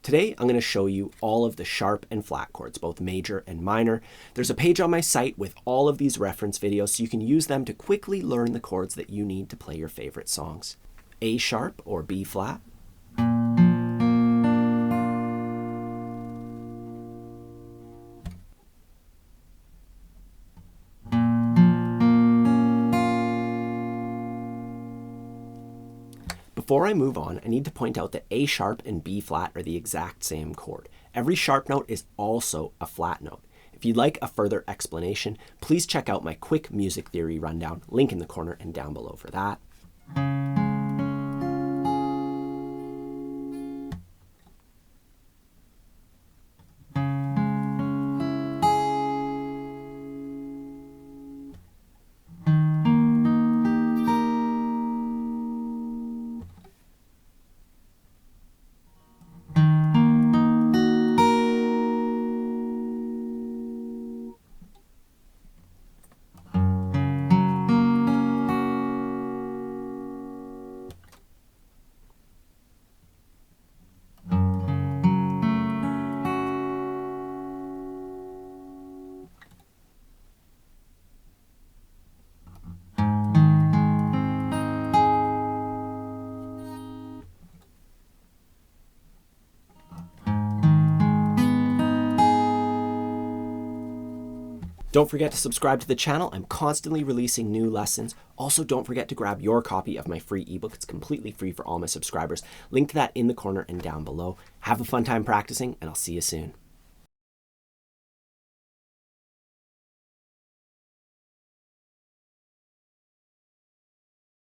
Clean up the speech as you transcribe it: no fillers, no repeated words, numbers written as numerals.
Today, I'm going to show you all of the sharp and flat chords, both major and minor. There's a page on my site with all of these reference videos, so you can use them to quickly learn the chords that you need to play your favorite songs. A sharp or B flat. Before I move on, I need to point out that A sharp and B flat are the exact same chord. Every sharp note is also a flat note. If you'd like a further explanation, please check out my quick music theory rundown, link in the corner and down below for that. Don't forget to subscribe to the channel. I'm constantly releasing new lessons. Also, don't forget to grab your copy of my free ebook. It's completely free for all my subscribers. Link to that in the corner and down below. Have a fun time practicing, and I'll see you soon.